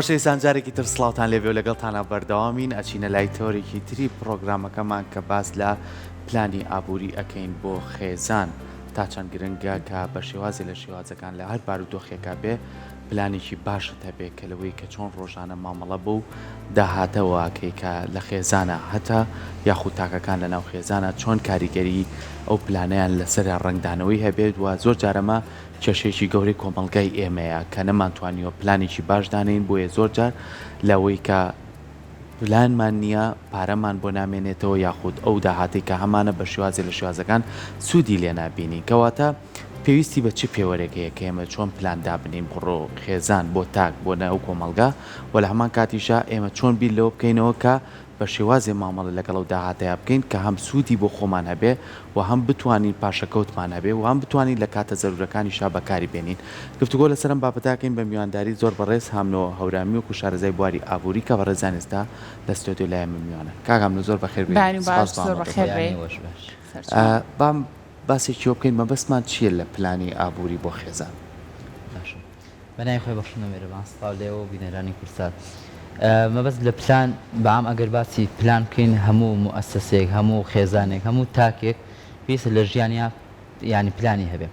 خۆشەویستان جارێکی تر سڵاوتان لێبێ و لەگەڵتانە بەردەوامین ئەچینە لای تۆرێکی تری پرۆگرامەکەمان کە باس لە پلانی ئابووری ئەکەین بۆ خێزان تا چەند گرنگە کە بە شێوازی لە شێوازەکان لە هەر بارودۆخێکا بێ پلانێکی باشت هەبێ کە لەوەی کە چۆن ڕۆژانە مامەڵە بوو داهاتەوەکەی کە لە خێزانە هەتا یاخود تاکەکان لە ناو خێزانە چۆن کاریگەری ئەو پلانیان لەسەر ڕنگدانەوەی هەبێت و زۆر جارەمە کێشێکی گەورەی کۆمەڵگای ئێمەیە کە نەمانتوانیوە پلانێکی باش دانین بۆیە زۆر جار لەوەی کە پلانمان نییە پارەمان بۆ نامێنێتەوە یاخود ئەو داهاتی کە هەمانە بە شێوازی لە شێوازەکان سوودی لێ نابینی کەواتە پێویستی بە چ پێوەرێکەیە کە ئێمە چۆن پلان دابنین بڕۆ خێزان بۆ تاک بۆ نەو کۆمەلگا و لە هەمان کاتیشا ئێمە چۆن بیر لەوە بکەینەوە کە بە شێوازی مامەڵە لەگەڵ ئەو داهاتەیە بکەین کە هەم سوودی بۆ خۆمان هەبێ و هەم بتوانین پاشەکەوتمان هەبێ و هەم بتوانین لە کاتە زەرورەکانیشا بەکاری بێنین گفتوگۆ لەسەرم بابەتاکەین بە میوانداری زۆر بەڕێز هامنەوە هەورامی و شارەزای بواری ئابووری کە بەڕێزان ئێستا لە ستۆدیۆ لای من میوانە کاگام زۆر بەخێر بام باسێکی بکەین مەبەستمان چییە لە پلانی ئابووری بۆ خێزان بەنای خۆی بەخشنە مێرەبان سڵاو لێەوە بینەرانی کورسات مەبەست لە پلان بەعام ئەگەر باسی پلان بکەین هەموو موسسەسێک هەموو خێزانێک هەموو تاکێک پێویستە لە ژیانیا ینی پلانی هەبێ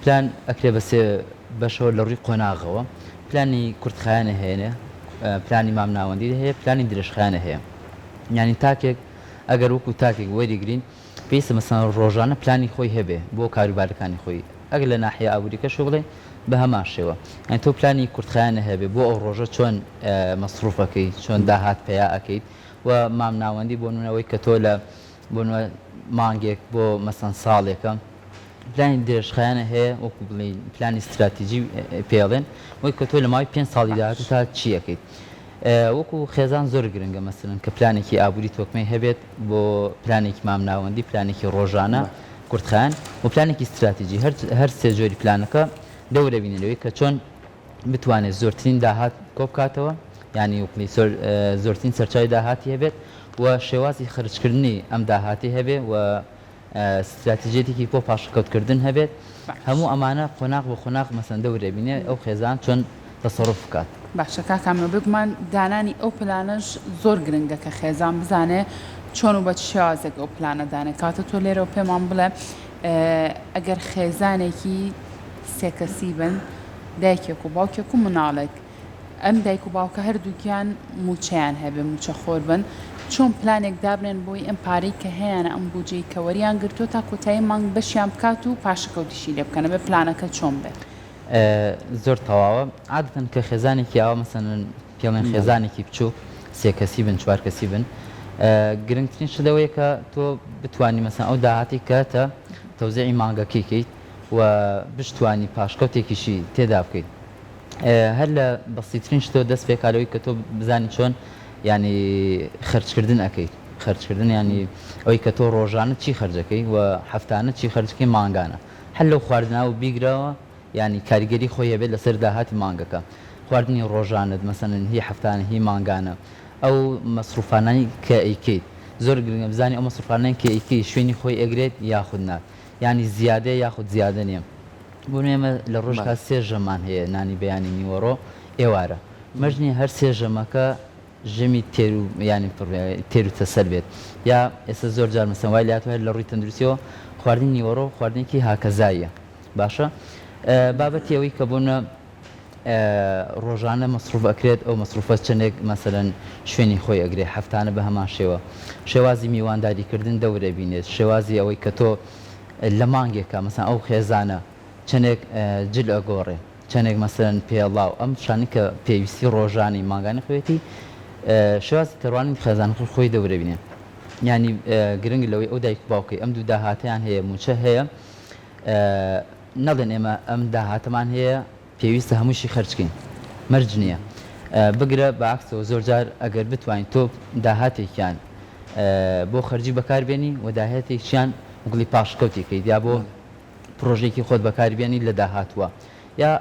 پلان ئەکرێ بەسێ بەشەوە لە ڕووی قۆناغەوە پلانی کورتخایانە هەیەنێ پلانی مامناوەندی هەیە پلانی درێژخایانە هەیە ینی تاکێک ئەگەر وەکو تاکێک وەریگرین پێویستە مەسەڵەن ڕۆژانە پلانی خۆی هەبێ بۆ کاروبارەکانی خۆی ئەگەر لە ناحیە ئابووریکەش بڵێ بە هەمان شێوە ئەن تۆ پلانی کورتخایانە هەبێ بۆ ئەو ڕۆژە چۆن مەسروفەکەی چۆن داهات پیا ئەەکەیت و مامناوەندی بۆ نمونەوەی کە تۆ لە بۆ مانگێک بۆ مەسەن ساڵێکە پلانی درێژخایانە هەیە وەکو بڵێ پلانی استراتیژی پێڵێن وەی کە تۆ لە ماوەی 5 ساڵی داهات تا چی ئەەکەیت وەکو خێزان زۆر گرنگە مەسەن کە پلانێکی ئابووری تۆکمەی هەبێت بۆ پلانێکی مامناوەندی پلانێکی ڕۆژانە کورتخایان و پلانێکی استراتیژی هەر سێ جۆری پلانەکە دەورە بینەوەی کە چۆن بتوانێت زۆرترین داهات کۆ بکاتەوە ینی وقلی زۆرترین سەرچاوی داهاتی هەبێت و شێوازی خرجکردنی ئەم داهاتی هەبێ و استراتیژێتێکی بۆ پاشەکەوتکردن هەبێت هەموو ئەمانە قۆناغ بۆ قۆناغ مەسەن دەورە بینێ ئەو خێزان چۆن تەسەڕف بکات باشە کاکامە بگومان دانانی ئەو پلانش زۆر گرنگە کە خێزان بزانێ چۆن و بە شێوازێک ئەو پلانە دانێ کاتە تۆ لێرەوە پێمان بڵێ ئەگەر خێزانێکی سێکەسی بن دایکێک و باوکێک و مناڵێک ئەم دایک و باوکە هەردووکیان موچەیان هەبێ موچە خۆر بن چۆن پلانێک دابنێن بۆی ئەم پارەی کە هەیەە ئەم بودجەی کەوەریان گرتۆ تا کۆتایی مانگ بەشیان بکات و پاشەکەوتیشی لێ بکەنە بێ پلانەکە چۆن بێت زۆر تەواوە عادەتەن کە خێزانێکی ئەوە مەسەن پێڵێن خێزانێکی بچووک سێکەسی بن چوار کەسی بن گرنگترین شدەوەیە کە تۆ بتوانانی مەسەن ئەو داهاتی کاتە تەوزیعی مانگەکەی کەیت و بشتوانی پاشکەوتێکیشی تێدا بکەیت هەر لە بەسیترین شتۆ دەست پێکارەوەی کە تۆ بزانی چۆن ینی خەرجکردن ئەەکەیت خەرجکردن ینی ئەوەی کە تۆ ڕۆژانە چی خەرجەکەی و هەفتانە چی خەرجەکەی مانگانە هەر لەو خواردناوە بیگرەوە ینی کاریگەری خۆی هەبێت لەسەر داهاتی مانگەکە خواردنی ڕۆژانت مەسەن هی هەفتانە هی مانگانە ئەو مەسروفانانی کە ئەیکەیت زۆر گرنگە بزانانی ئەو مەسروفانەی کە ئەیکەی شوێنی خۆی ئەگرێت یاخود نات ینی زیادە یاخود زیادە نییە بۆ ئێمە لە ڕۆژکە سێ ژەمان هەیە نانی بەیانی نیوەڕۆ ئێوارە مەژنی هەر سێ ژەمەکە ژەمی ینی تێر و تەسەر بێت یا ئێستا زۆر جار مەسەن وای لاتوە هەر لە ڕووی تەندروستیەوە خواردنی نیوەڕۆ خواردنێکی هاکەزاییە باشە بابەتی ئەوەی کە بوونە ڕۆژانە مەسروف ئەکرێت ئەو مەسروفە چندێک مەسەرەن شوێنی خۆی ئەگرێ هەفتانە بە هەمان شێوە شێوازی میوانداریکردن دەورە بینێت شێوازی ئەوەی کە تۆ لە مانگێکە مەسەن ئەو خێزانە چندێک جل ئەگۆڕێ چندێک مەسەرەن پێڵاو ئەم شانی کە پێویستی ڕۆژانی ماگانی خوێتی شێوازی کەڕوانی خێزان خۆی دەورە بینێ ینی گرنگ لەوەی ئەو دایک باوکەی ئەم دوو داهاتیان هەیە موچە هەیە نەڵێن ئێمە ئەم داهاتەمان هەیە پێویستە هەمووشی خەرجکەین مەرج نییە بگرە بەعکسەوە زۆر جار ئەگەر بتوانین تۆ داهاتێکیان بۆ خەرجی بەکاربێنی و داهاتێکیان وگڵی پاشکەوتێکیت یا بۆ پرۆژێکی خۆت بەکاربیێنی لە داهاتوە یا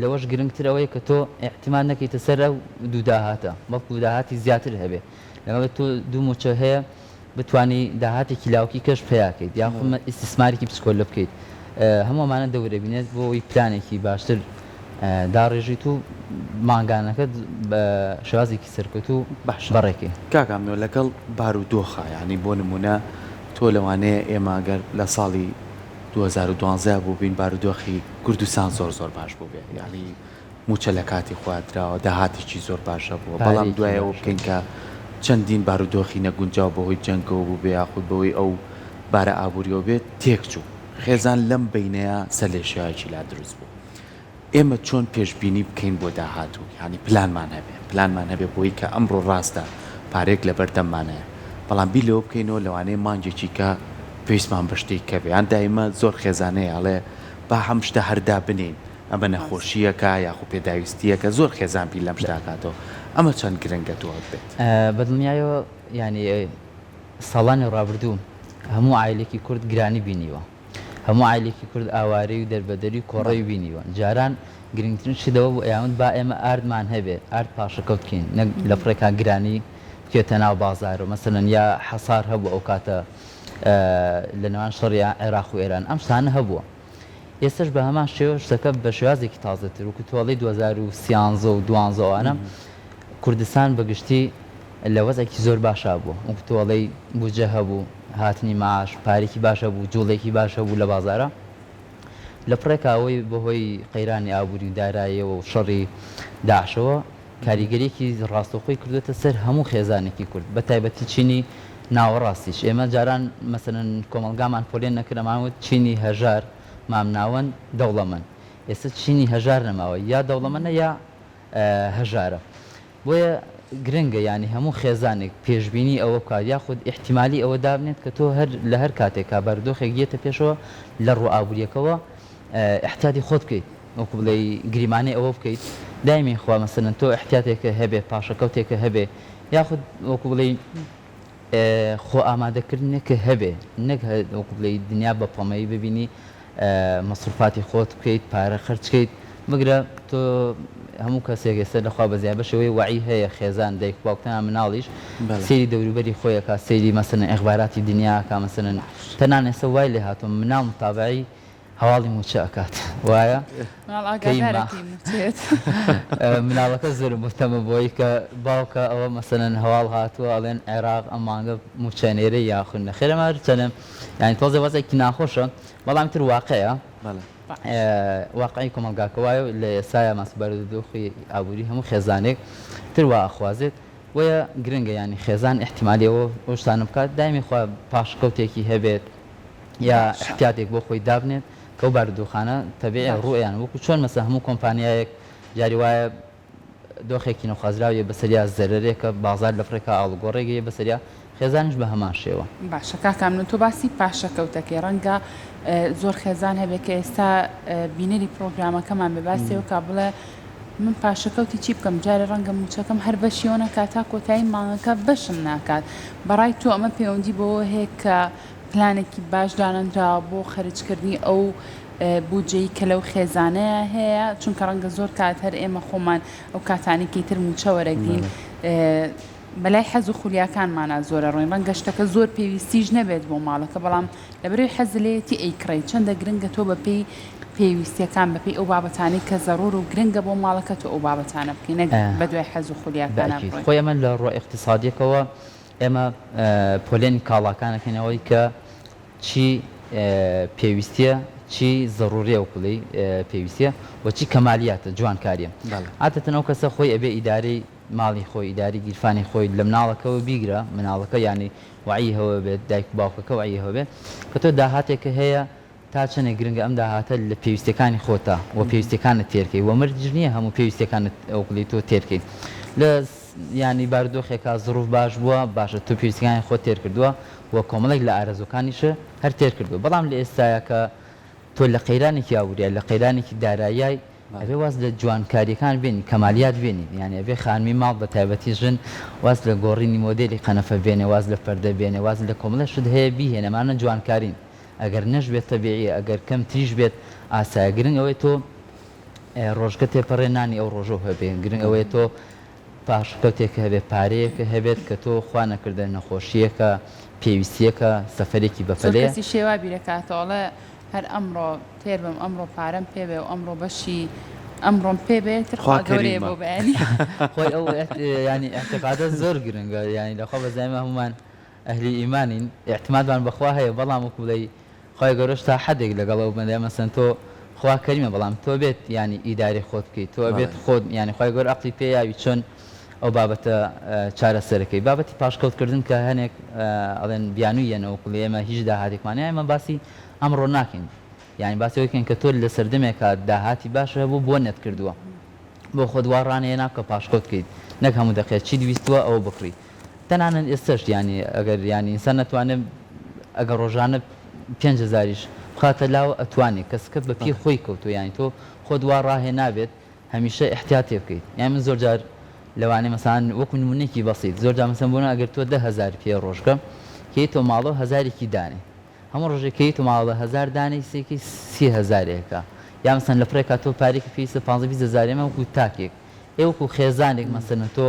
لەوەش گرنگترەوەی کە تۆ احتیمان نەکەیتە سەر ئەو دوو داهاتە بەڵکو داهاتی زیاتر هەبێ لەگەڵ تۆ دوو موچە هەیە بتانی داهاتێکی لاوکی کەش پیاکەیت یاخۆ ئیسtisمارێکی پسکۆل لە بکەیت هەموومانە دەورە بینێت بۆ ئەوی پلانێکی باشتر داڕێژیت و ماگانەکەت بە شێوازێکی سەرکەوت و باش بەڕێکی کاکامنەوە لەگەڵ بارودۆخە یعنی بۆ نمونە تۆ لەوانەیە ئێماگەر لە ساڵی 2012 بوو بین بارودۆخی کوردستان زۆر باش بوو بێ یعنی موچە لە کاتی خواتراوە داهاتێکی زۆر باشە بووە بەڵام دوایەوە بکەین کە چەندین بارودۆخی نەگونجاو بەهۆی جەنگەوە بوو بێ یاخود بەوەی ئەو بارە ئابوووریەوە بێت تێکچوو خێزان لەم بینەیە سەرلێشایەکی لا دروست بوو ئێمە چۆن پێشبینی بکەین بۆ داهاتوو ینی پلانمان هەبێ بۆی کە ئەمڕۆ ڕاستە پارێک لە بەردەممانەیە بەڵام بی لەوە بکەینەوە لەوانەیە مانجێکی کە پێویستمان بە شتێک کە بێ یان دایمە زۆر خێزانەیە ئەڵێ با هەم شتە هەردا بنین ئەمە نەخۆشیەکە یاخو پێداویستیەکە زۆر خێزان پی لەم شتاکاتەوە ئەمە چەند گرنگە تۆ بێت بەدڵنیایەوە ینی ساڵانی ڕابردوو هەموو عیلێکی کورد گرانی بینیوە هەموو عیلێکی کورد ئاوارەی و دەربەدەری کۆڕەوی بینیوە جاران گرنگترین شدەوە بۆ ئەیاوت با ئێمە ئاردمان هەبێ ئارد پاشەکەوتکەین نەک لە فڕێکا گرانی بکێتە ناو بازارەوە مەسەلەن یا حەسار هەبوو ئەو کاتە لە نێوان شەڕیا عێراق و ئێران ئەم شتانە هەبووە ئێستش بە هەمان شێوە شتەکە بە شێوازێکی تازەتر وکو تۆڵی 2013 و 12وانە کوردستان بەگشتی لە وەزێکی زۆر باشا بوو وکو تۆڵەی بوجە هەبوو هاتنی معاش پارێکی باشە بوو جوڵێکی باشە بوو لە بازارە لە پڕێکاوەی بەهۆی قەیرانی ئابووری و داراییەوە و شەڕی داعشەوە کاریگەریەکی ڕاستەوخۆی کردوێتە سەر هەموو خێزانێکی کورد بە تایبەتی چینی ناوەڕاستیش ئێمە جاران مەسەرەن کۆمەلگامان پۆلێن نەکردەمانوت چینی هەژار مامناوەن دەوڵەمەند ئێستا چینی هەژار نەماوە یا دەوڵەمەندە یا هەژارە بۆیە گرنگە ینی هەموو خێزانێک پێشببینی ئەوە بکات یاخود احتیمالی ئەوە دابنێت کە تۆ هەر لە هەر کاتێکا بەردۆخێک گێتە پێشەوە لە ڕوو ئابوووریەکەوە احتیاتی خۆت بکەیت وەکو بڵێ گریمانەی ئەوە بکەیت دایمی خوا مەسەرەن تۆ احتیاتێکە هەبێ پاشەکەوتێکە هەبێ یاخود وەکو بڵێ خۆ ئامادەکردنێکە هەبێ نەک وەکو بڵێ دنیا بە پەمەی ببینی مەسروفاتی خۆت بکەیت پارە خەرچکەیت بگرە تۆ هەموو کەسێک ئێستا لەخوا بەزیای بەشەوەی وعی هەیە خێزان دایک باوکتان مناڵیش سەیری دەوروبەری خۆیەکە سەیری مەسەرەن ئەخباراتی دنیاکە مەسەرەن تەنان ئێستا وای لێ هاتووە مناڵ متابعی هەواڵی موچە ئەکات وایە مناڵەکە زۆر مستەمە بۆی کە باوکە ئەوە مەسەرەن هەواڵ هاتووە ئەڵێن عێراق ئەم مانگە موچەنێرە یاخون نەخێرەمە چەنم یانی تۆزە وەزێکی ناخۆشە بەڵام تر واقعەیە واقعی کۆمەلگاکە وایە لە ئێسایە ماسبەردۆخی ئابووری هەموو خێزانێک تر وا ئەخوازێت وەیە گرنگە ینی خێزان احتیمالیەوە ئەو شتانە بکات دایمی خوا پاشکەوتێکی هەبێت یا احتیاتێک بۆ خۆی دابنێت کە و بارودۆخانە تەبیعی ڕوئیان وەکو چۆن مەسە هەموو کۆمپانیایەک جاری وایە دۆخێکی نەخوازراویە بەسەریا زەرەرێکە بازار لە فڕێکا ئاڵگۆڕێگەیە بەسەریا خێزانش بە هەمان شێوە باشە کاکامن تۆ باسی پاشەکەوتەکەی ڕەنگە زۆر خێزان هەبێت کە ئێستا بینەری پرۆگرامەکەمان بە باسیەوە کا بڵێ من پاشەکەوتی چی بکەم جارە ڕەنگە موچەکەم هەر بەشیۆنە کاتا کۆتایی مانگەکە بەشم ناکات بەڕای تۆ ئەمە پەیوەندی بەوە هەیە کە پلانێکی باش دانەنراوە بۆ خەرجکردنی ئەو بودجەی کە لەو خێزانەیە هەیە چونکە ڕەنگە زۆر کات هەر ئێمە خۆمان ئەو کاتانێکی تر موچە وەرەگرین بەلای حەز و خولیاکانمانە زۆرە ڕۆین ڕەنگە شتەکە زۆر پێویستیش نەبێت بۆ ماڵەکە بەڵام لەبەرەوەی حەزلێتی ئەیکڕی چەندە گرنگە تۆ بەپێی پێویستیەکان بەپێی ئەو بابەتانی کە زەڕور و گرنگە بۆ ماڵەکە تۆ ئەو بابەتانە بکەین بە دوای حەز و خولیاکانە خۆی ئەمە لە ڕۆ اقتصادیەکەوە ئێمە پۆلێن کاڵاکانەکەنەوەی کە چی پێویستیە چی ضرورێ و کوڵی پێویستیە و چی کەمالیاتە جوانکاریە عادەتەن ئەو کەسە خۆی ئەبێ ئیدارەی ماڵی خۆی ئیداری گیرفانی خۆی لە مناڵەکەەوە بیگرە مناڵەکە ینی وعی هەوە بێت دایک باوکەکە وعی هەوە بێت کە تۆ داهاتێکە هەیە تا چەندێک گرنگە ئەم داهاتە لە پێویستەکانی خۆتە و پێویستەکانت تێرکەی و مەرج نییە هەموو پێویستەکانت ئەوکلی تۆ تێرکەی لە ینی بارودۆخێکا زڕوف باش بووە باشە تۆ پێویستەکانی خۆ تێر کردووە و کۆمەڵێک لە ئارەزوەکانیشە هەر تێر کردو بەڵام لە ئێستاە کە تۆ لە قەیرانێکی ئاوریە لە قەیرانێکی دارایای ئەبێ واز لە جوانکاریەکان بێنی کەمالیات بێنی یعنی ئەبێ خانمی ماڵ بە تایبەتی ژن واز لە گۆڕینی مۆدلی قەنەفە بێنێ واز لە پەردە بێنێ واز لە کۆمەڵە شت هەیە بیهێنەمانە جوانکارین ئەگەر نەش بێت تەبیعی ئەگەر کەم تریش بێت ئاسایە گرنگ ئەوەی تۆ ڕۆژگە تێپەڕێنانی ئەو ڕۆژۆ هەبێ گرنگ ئەوەیە تۆ پاشکەوتێکە هەبێت پارەیەکە هەبێت کە تۆ خوا نەکردن نەخۆشیەکە پێویستیەکە سەفەرێکی بەفەلەیە کەسی شێوا بیرەکاتەوەڵە هەر ئەمڕۆ تێر بم ئەمڕۆ پارەم پێوێ و ئەمڕۆ بەشی ئەمڕۆم پێ بێت خوا گەورەیە کەریمە. بۆ بەیانی خۆی ئەو ینی اعتقادە زۆر گرنگە ینی لەخوا بەزایمە هەمومان ئەهلی ئیمانین اعتمادمان بەخوا هەیە بەڵام وەکو دەی خۆی گەورەش تا حدێک لەگەڵەوە بەندای مەسەن تۆ خوا کەریمە بەڵام تۆ بێت ینی ئیداری خۆت بکەیت تۆ بێت خۆت ینی خۆی گەور عەقلی پێ یاوی چۆن ئەو بابەتە چارەسەرەکەی بابەتی پاشکەوتکردن کە هەنێک ئەڵێن بیانوویەنەوە وەکو ئێمە هیچ داهاتێکمانە ئێمە باسی ئەمڕۆ ناکەین یعنی باسی ئەوکەین کە تۆ لە سەردەمێکە داهاتی باشە بوو بۆ نەت کردووە بۆ خۆت وا ڕانەیە ناکە پاشکەوت بکەیت نەک هەموو دەقێت چی دویستووە ئەوە بکڕی تەنانەت ئێستش ینی ئەگەر ینی ئینسان نەتوانێت ئەگەر ڕۆژانە 5,000ش بخاتە لاوە ئەتوانێت کەسکە بە پێی خۆی کەوتو ینی تۆ خۆت وا ڕاهێ نابێت هەمیشە احتیاطێ بکەیت یان من زۆر جار لەوانەیە مەسەڵەن وەکو نمونەیەکی بەسیط زۆر جار مەسەڵەن بۆنە ئەگەر تۆ 10,000 پێ ڕۆژکە کەیتۆ ماڵەوە 1,000ێکی دانێ هەموو ڕۆژێکەی تۆ ماڵە 1,000 دانەی سێکی 30,000ێکە یا مەسەڵەن لە پرێکا تۆ پارێکی پێویستە 15,000 ئێمە وەکو تاکێک وەکو خێزانێک مەسەڵەن تۆ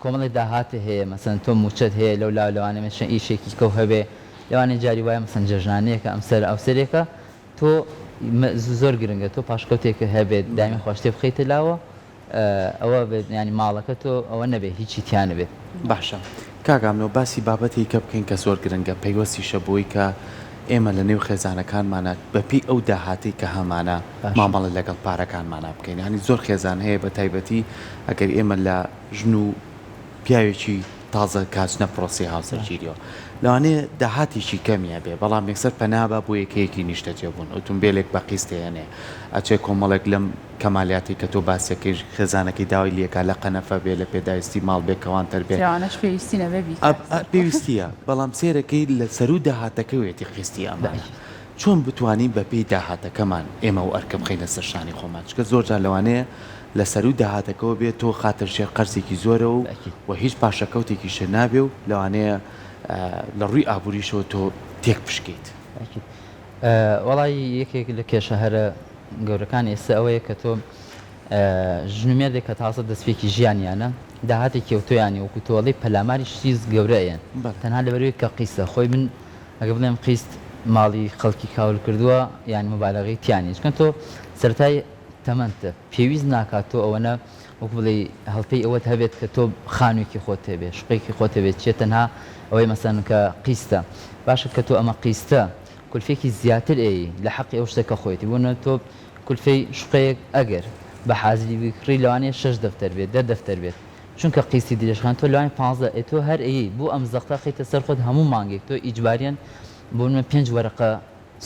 کۆمەڵی داهاتە هەیە مەسەڵەن تۆ موچەت هەیە لەو لاو لەوانەیە مەشە ئیشێکی کەو هەبێ لەوانەیە جاری وایە مەسەڵەن جەژنانەیەکە ئەمسەر ئەوسەرێکە تۆ زۆر گرنگە تۆ پاشکەوتێکە هەبێت دامی خۆشتێ بخەیتە لاوە ئەوە ینی ماڵەکە تۆ ئەوە نەبێ هیچی تیانە بێت باشە کاگامنەوە باسی بابەتی کە بکەین کە زۆر گرنگە پەیوەستیشە بۆی کە ئێمە لە نێو خێزانەکانمانە بەپی ئەو داهاتی کە هەمانە مامەڵە لەگەڵ پارەکانمانە بکەین ینی زۆر خێزان هەیە بە تایبەتی ئەگەر ئێمە لە ژن و پیاوێکی تازە کاتچنە پرۆسی هاوسەرگیریەوە لەوانەیە داهاتیشی کەمیە بێ بەڵام یەکسەر پەنابە بۆ یەکەیەکی نیشتە جێبوون ئۆتۆمبیلێک بە قیستێنێ ئەچێ کۆمەڵێک لەم کەمالیاتی کە تۆ باسیەکەی خێزانەکەی داوای لێکا لە قەنەفە بێ لە پێداویستی ماڵ بێ کەوانتر بێ جوانش پێویستی نەبێ پێویستیە بەڵام سێرەکەی لە سەر و داهاتەکەوێتی خستی ئەمانە چۆن بتوانین بە پێی داهاتەکەمان ئێمە و ئەرکە بخەینە سەرشانی خۆمان چکە زۆر جار لەوانەیە لە سەر و داهاتەکەەوە بێت تۆ خاترشێ قەرزێکی زۆرە و هیچ پاشەکەوتێکی شە نابێ و لەوانەیە لە ڕووی ئابووریشەوە تۆ تێک پشکیت وەڵی یەکێک لە کێشە هەرە گەورەکان ئێستا ئەوەیە کە تۆ ژنومێردێک کە تازە دەستپێکی ژیانیانە داهاتێکی ئۆتۆیانی وەکو تۆڵی پەلاماری شتیز گەورەیەن تەنها لەبەروی کە قیسە خۆی من ئەگە بڵێم قیست ماڵی خەڵکی کاول کردووە یان مبالغەی تیانی چکەن تۆ سەرەتای تەمەندە پێویست ناکات تۆ ئەوەنە وەکو بڵێ هەڵپەی ئەوەت هەبێت کە تۆ خانوویکی خۆت هەبێ شقێکی خۆت هەبێت چێت تەنها ئەوەی مەسەن کە قیستە باشە کە تۆ ئەمە قیستە کولفێکی زیاتر لە حەقی ئەو شتێکە خۆیتی بوونە تۆ کولفەی شقەیەک ئەگەر بە حازری بکڕی لەوانەیە 6 دەفتەر بێت 10 دەفتەر بێت چونکە قیستی دیرەشخان تۆ لەوانی 15 تۆ هەر بۆ ئەم زەقتا خیتە سەر خۆت هەموو مانگێک تۆ ئیجباریان بۆ منە 5 وەرەقە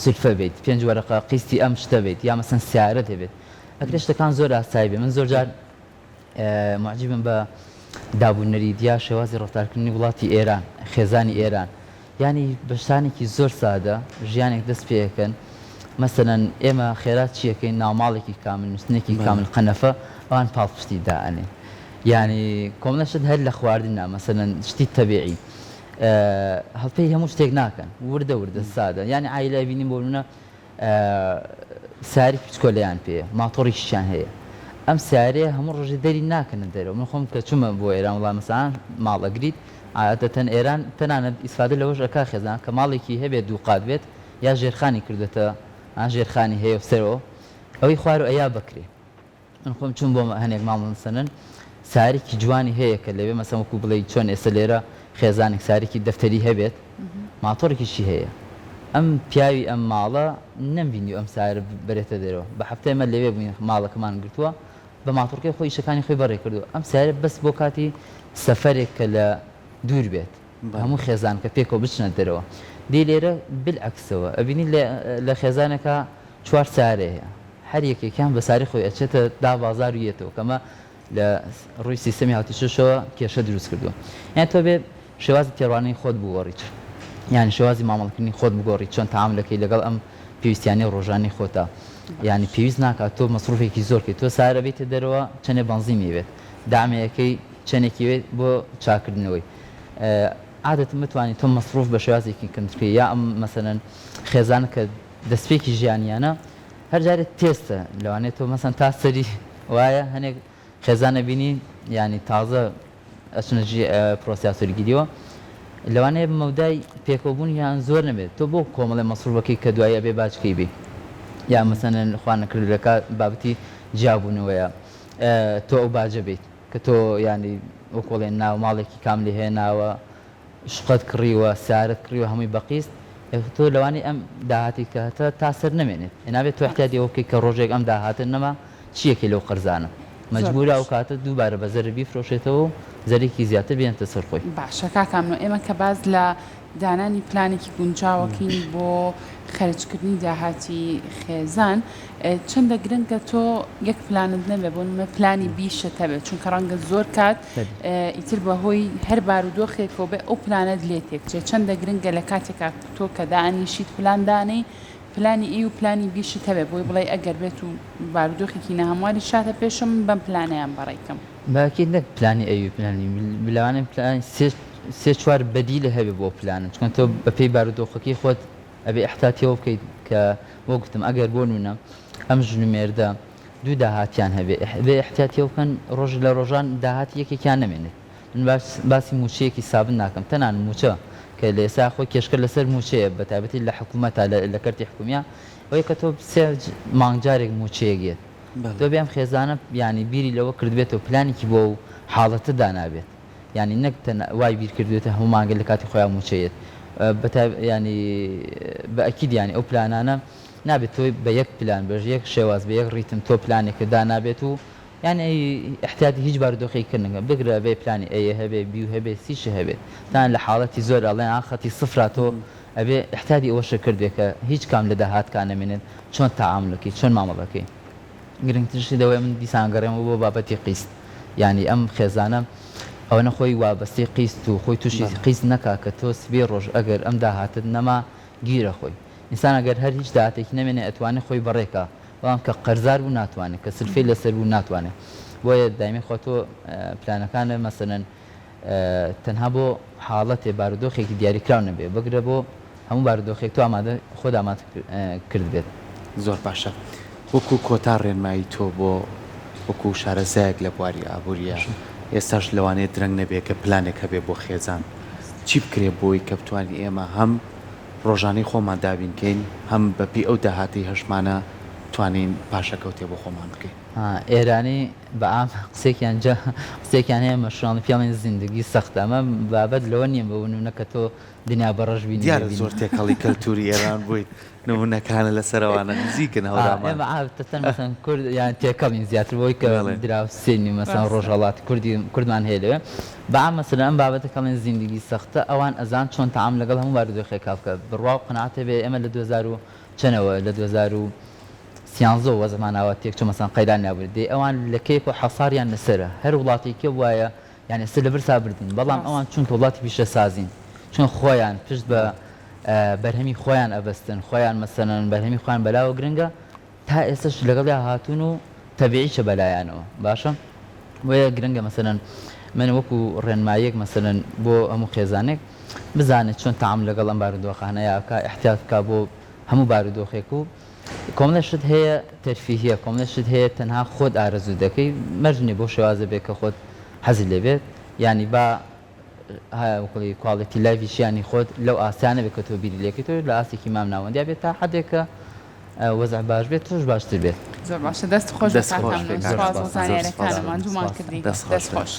سلفە بێت 5 وەرەقە قیستی ئەم شتە بێت یا مەسەن سیارەت هەبێت ئەگەر شتەکان زۆر ئاسایی بێ من زۆر جار معجبم بە دابوونەریدیا شێوازی ڕفتارکردنی وڵاتی ئێران خێزانی ئێران ینی بەشتانێکی زۆر سادە ژیانێک دەست پێەکەن مەسەنەن ئێمە خێرات چیەکەین ناوماڵێکی کامل نووسنێکی کامل قەنەفە ئەوان پاڵپشتی دائنێ ینی کۆمەڵەشت هەر لە خواردنە مەسەنەن شتی تەبیعی هەڵپەی هەموو شتێک ناکەن وردە وردە سادە ینی عایلە بینیم بۆ منە ساری پچکۆلیان پێ ماتۆڕیشیان هەیە ئەم سیارەیە هەموو ڕۆژی دەری ناکەنە دەرەوە من خۆم کە چوومە بۆ ئێران وڵام مەسەڵەن ماڵەگریت عادەتەن ئێران تەنانەت ئیسفادە لەوەش ئەکا خێزان کە ماڵێکی هەبێت دوو قات بێت یا ژێرخانی کردێتە ژێرخانی هەیە سەرەوە ئەوەی خوار و ئەیا بکرێ من خۆم چوون بۆ هەنێک ماڵ سەنن سارێکی جوانی هەیە کە لەوێ مەسەڵەن وەکو بڵێ چۆن ئێستا لێرە خێزانێک سارێکی دەفتەری هەبێت ماتۆڕێکیشی هەیە ئەم پیاوی ئەم ماڵە نەمبینی ئەم سارە بێتە دەرەوە بە هەفتەیمە لەوێ بووین ماڵەکەمان گرتووە بە ماتۆڕەکەی خۆی شەکانی خۆی بەڕێ کردو ئەم سارە بەس بۆ کاتی سەفەرێک کە لە دوور بێت هەموو خێزان کە پێکەوە بچنە دەرەوە دی لێرە بالعکسەوە ئەبینی لە خێزانەکە 4 سارە هەیە هەر یەکێکیان بە ساری خۆی ئەچێتە 10 بازار و یێتەوە کەمە لە ڕووی سیستەمی هاوتیشەوە کێشە دروست کردووە یان تۆ بێ شێوازی تێڕوانەی خۆت بگۆڕیت یعنی شێوازی مامەڵکردنی خۆت بگۆڕیت چۆن تەعاملەکەی لەگەڵ ئەم پێویستیانی ڕۆژانی خۆتە ینی پێویست ناکات تۆ مەسروفێکی زۆرکەیت تۆ سارە بێتە دەرەوە چەندێ بەنزیمی بێت دامەیەکەی چەندێکی بێت بۆ چاکردنەوەی عادەت متوانیت تۆ مەسروف بە شێوازێکی کەمترکەی یا ئەم مەسەلەن خێزان کە دەستپێکی ژیانیانە هەر جارێت تێستە لەوانێت تۆ مەسەن تا سەری وایە هەنێک خێزانە بینی ینی تازە ئەچنەژی پرۆسیاسۆرگیریەوە لەوانەیە مەودای پێکەوەبوون یان زۆر نەبێت تۆ بۆ کۆمەڵی مەسروفەکەی کە دوایە بێ باچکەی بێ یا مەسەن خوا نەکردلەکە بابەتی جیابوونەوەیە تۆ ئەو باجە بێت کە تۆ ینی وەکۆڵێن ناو ماڵێکی کاملی هێناوە شقت کڕیوە سیارت کڕیوە هەمووی بەقیست تۆ لەوانی ئەم داهاتی کەتە تا سەر نامێنێت نابێت تۆ احتیاجی ئەوکەی کە ڕۆژێک ئەم داهاتن نەما چیەکێ لەو قەرزانە مەجبورە ئەو کاتە دووبارە بە زەربی فرۆشێتەوە و زەرێکی زیاتر بێنتە سەر خۆی باشە کاکامنەوە ئێمە کە باز لە دانانی پلانێکی گونجاوەکەین بۆ خەرجکردنی داهاتی خێزان چەندە گرنگە تۆ یەک پلانت نەبێ بۆ نمە پلانی بیشتە بێت چونکە ڕەنگە زۆر کات ئیتر بەهۆی هەر بارودۆخێکەوە بێ ئەو پلانت لێ تێکچێت چەندە گرنگە لە کاتێکا تۆ کە دانیشیت پلاندانەی پلانی ئێ و پلانی بیشت هەبێ بۆی بڵێ ئەگەر بێت و بارودۆخێکی نەهەمواری شاتە پێشم بەم پلانەیان بەڕێکم باکی نەک پلانی ئەوی پلانی بلوانم پلانی سێ چوار بەدی لە هەبێ بۆ پلانن چکن تۆ بەپێی بارودۆخەکەی خۆت ئەبێ احتیاطیەوە بکەیت کە بۆ گوتم ئەگەر بۆ نونە ئەم ژنومێردە دوو داهاتیان هەبێ بێ احتیاطیەوە بکەن ڕۆژ لە ڕۆژان داهاتی یەکێکیان نامێنێت من باسی موچەیەکی سابن ناکەم تەنان موچە کە لە ئێستا خۆی کێشکە لەسەر موچەیە بە تایبەتی لە حکوومەتە لە کەرتی حکومیە ئەوەی کە تۆ سێ مانگجارێک موچەیەگێت تۆ بێم خێزانە ینی بیری لەوە کردبێتەوە پلانێکی بۆ حاڵەتە دانابێت ینی نەک وای بیر کردوێتە هەموو مانگە لە کاتی خۆیان موچەیەت ینی بە ئەکید ینی ئەو پلانانە نابێت تۆی بە یەک پلان بەژ یەک شێواز بە یەک ڕیتم تۆ پلانێکە دانابێت و یعنی احتیاطی هیچ بارودۆخیکردنەکە بگرە بێ پلانی ئەیە هەبێ بی هەبێ سیش هەبێت تان لە حاڵەتی زۆر ئەڵێن ئاخەتی سفرا تۆ ئەبێ احتیاطی ئەوەشە کردێت کە هیچ کام لە داهاتکان نامێنێت چۆن تەعاملەکەی چۆن مامەڵەکەی گرنگترشی دەوەی من دیسان گەڕێمەوە بۆ بابەتی قیست ینی ئەم خێزانە ئەوە نەخۆی وابەستی قیست و خۆی تووشی قیست نەکا کە تۆ سبێ ڕۆژ ئەگەر ئەم داهاتت نەما گیرە خۆی ئینسان ئەگەر هەر هیچ داهاتێکی نامێنێ ئەتوانێت خۆی بەڕێکە بەڵام کە قەرزار بوو ناتوانێت کە سلفەی لەسەر بوو ناتوانێت بۆیە دایمی خۆ تۆ پلانەکانە مەسەنەن تەنها بۆ حاڵەتێ بارودۆخێکی دیاریکراو نەبێ بگرە بۆ هەموو بارودۆخێک تو ئامادە خۆت ئامادە کرد بێت زۆر باشە وەکو کۆتا ڕێنمایی تۆ بۆ وەکو شارەزایەک لە بواری ئابوووریە ئێستاش لەوانەیە درەنگ نەبێت کە پلانێک هەبێ بۆ خێزان چی بکرێ بۆی کە بتوانین ئێمە هەم ڕۆژانەی خۆمان دابینکەین هەم بەپی ئەو داهاتی هەشمانە توانین پاشەکەوتێ بۆ خۆمان بکەین ئێرانی بەعام قسێکیان هەیە مەشڕان پیاڵین زیندگی سەختە ئەمە بابەت لەوە نییە بەونونە کە تۆ دنیا بەڕەش بینی دیارە زۆر تێکەڵی کەلتوری ئێران بوویت نمونونەکانە لەسەرەوانە نزیکن هەورامان کورد یان تێکەڵین زیاتر بۆی کە دراو سێنی مەسەن ڕۆژهڵاتی کوردمان هەیە لەوێ بەعام مەسەلەن ئەم بابەتەکەڵێن زیندگی سەختە ئەوان ئەزان چۆن تەعام لەگەڵ هەموو بارودۆخێکا بکە بڕوا و قەناعەتە بێ ئێمە لە 2000 چەنەوە لە 2013 وە زماناوە تێک چۆن مەسەن قەیران نابوو دێ ئەوان لە کەیف و حەساریان لەسەرە هەر وڵاتێکە وایە یعنی سەر لەبەر سابردن بەڵام ئەوان چونکە وڵاتی پیشە سازین چون خۆیان پشت بە بەرهەمی خۆیان ئەبەستن خۆیان مەسەنەن بەرهەمی خۆیان بەلاوە گرنگە تا ئێستش لەگەڵیا هاتوون و تەبیعیشە بەلایانەوە باشە وەیە گرنگە مەسەنەن من وەکو ڕێنمایەک مەسەنەن بۆ هەموو خێزانێک بزانێت چۆن تەعام لەگەڵ ئەم بارودۆخانەیە کە احتیاط بکە بۆ هەموو بارودۆخێک و کۆمەڵە شت هەیە تەرفیهیە کۆمەڵە شت هەیە تەنها خۆت ئارەزوو دەکەی مەرجنی بۆ شێوازە بێت کە خۆت حەزی لێبێت ینی با کواڵەتی لایڤیش ینی خۆت لەو ئاسانە بێت کە تۆ بیری لێکەیتەوە لە ئاسێکی مام ناوەندیا بێت تا حدێکە وەزع باش بێت تۆش باشتر بێت زۆر باشە دەست خۆش بە کاکەم سپاس بۆ زانیاریەکانمان دوومان کردی دەست خۆش